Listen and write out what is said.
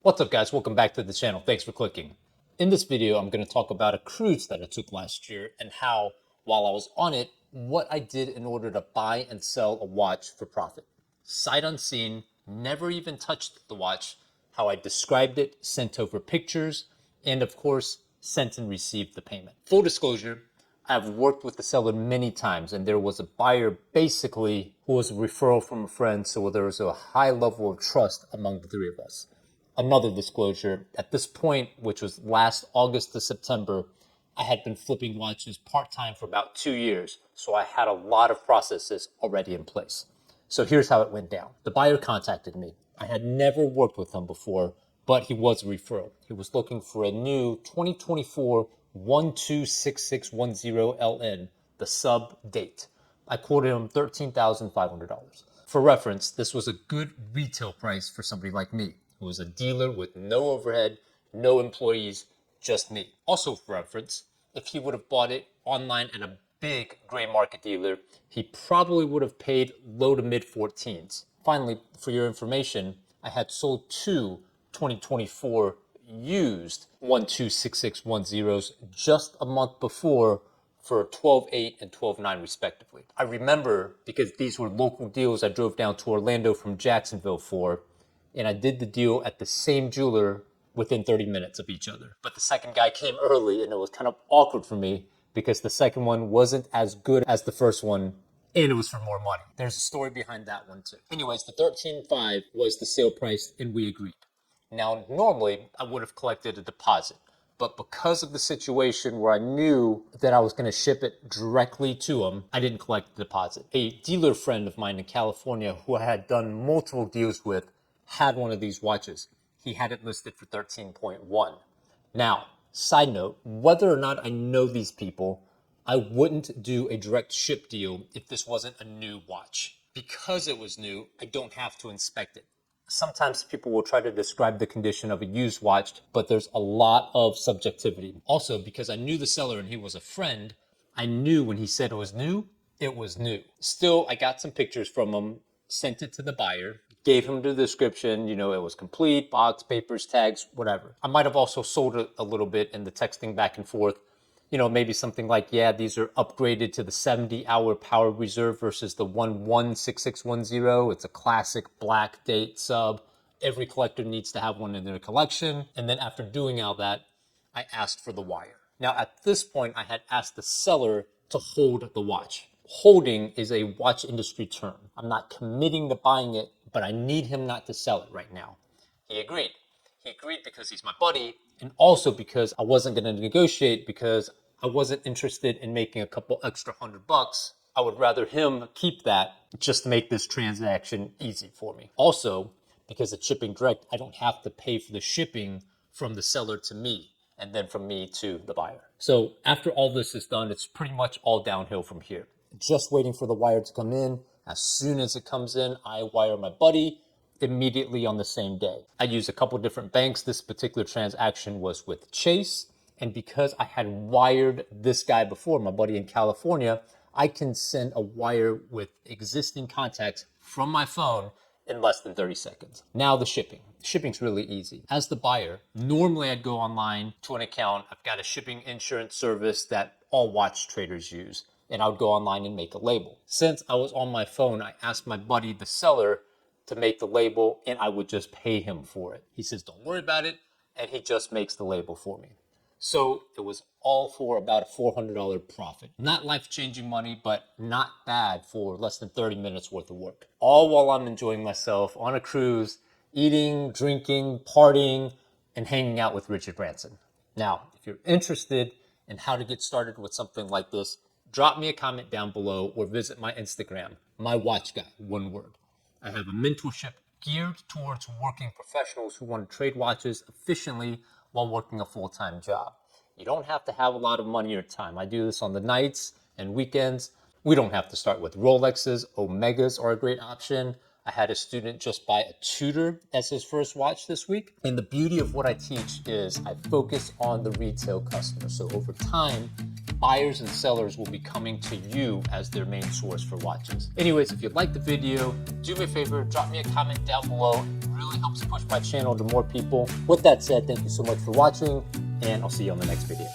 What's up, guys? Welcome back to the channel. Thanks for clicking. In this video, I'm going to talk about a cruise that I took last year and how, while I was on it, what I did in order to buy and sell a watch for profit. Sight unseen, never even touched the watch, how I described it, sent over pictures, and of course, sent and received the payment. Full disclosure, I've worked with the seller many times, and there was a buyer basically who was a referral from a friend, so there was a high level of trust among the three of us. Another disclosure, at this point, which was last August to September, I had been flipping watches part-time for about 2 years, so I had a lot of processes already in place. So here's how it went down. The buyer contacted me. I had never worked with him before, but he was a referral. He was looking for a new 2024 126610LN, the sub date. I quoted him $13,500. For reference, this was a good retail price for somebody like me, who was a dealer with no overhead, no employees, just me. Also for reference, if he would have bought it online at a big gray market dealer, he probably would have paid low to mid 14s. Finally, for your information, I had sold two 2024 used 126610s just a month before for 12.8 and 12.9 respectively. I remember because these were local deals I drove down to Orlando from Jacksonville for, and I did the deal at the same jeweler within 30 minutes of each other. But the second guy came early, and it was kind of awkward for me because the second one wasn't as good as the first one, and it was for more money. There's a story behind that one too. Anyways, the 13.5 was the sale price, and we agreed. Now, normally I would have collected a deposit, but because of the situation where I knew that I was going to ship it directly to him, I didn't collect the deposit. A dealer friend of mine in California who I had done multiple deals with had one of these watches. He had it listed for 13.1. Now, side note, whether or not I know these people, I wouldn't do a direct ship deal if this wasn't a new watch. Because it was new, I don't have to inspect it. Sometimes people will try to describe the condition of a used watch, but there's a lot of subjectivity. Also, because I knew the seller and he was a friend, I knew when he said it was new. Still, I got some pictures from him, sent it to the buyer, gave him the description, it was complete, box, papers, tags, whatever. I might have also sold it a little bit in the texting back and forth. Maybe something like, yeah, these are upgraded to the 70-hour power reserve versus the 116610. It's a classic black date sub. Every collector needs to have one in their collection. And then after doing all that, I asked for the wire. Now, at this point, I had asked the seller to hold the watch. Holding is a watch industry term. I'm not committing to buying it, but I need him not to sell it right now. He agreed. He agreed because he's my buddy, and also because I wasn't going to negotiate because I wasn't interested in making a couple extra $100. I would rather him keep that just to make this transaction easy for me. Also, because it's shipping direct, I don't have to pay for the shipping from the seller to me and then from me to the buyer. So after all this is done, it's pretty much all downhill from here. Just waiting for the wire to come in. As soon as it comes in, I wire my buddy immediately on the same day. I used a couple different banks. This particular transaction was with Chase. And because I had wired this guy before, my buddy in California, I can send a wire with existing contacts from my phone in less than 30 seconds. Now the shipping. Shipping's really easy. As the buyer, normally I'd go online to an account. I've got a shipping insurance service that all watch traders use, and I would go online and make a label. Since I was on my phone, I asked my buddy, the seller, to make the label, and I would just pay him for it. He says, don't worry about it, and he just makes the label for me. So it was all for about a $400 profit. Not life-changing money, but not bad for less than 30 minutes worth of work. All while I'm enjoying myself on a cruise, eating, drinking, partying, and hanging out with Richard Branson. Now, if you're interested in how to get started with something like this, drop me a comment down below or visit my Instagram, my watch guy, one word. I have a mentorship geared towards working professionals who want to trade watches efficiently while working a full-time job. You don't have to have a lot of money or time. I do this on the nights and weekends. We don't have to start with Rolexes. Omegas are a great option. I had a student just buy a Tudor as his first watch this week. And the beauty of what I teach is I focus on the retail customer. So over time, buyers and sellers will be coming to you as their main source for watches. Anyways, if you liked the video, do me a favor, drop me a comment down below. It really helps push my channel to more people. With that said, thank you so much for watching, and I'll see you on the next video.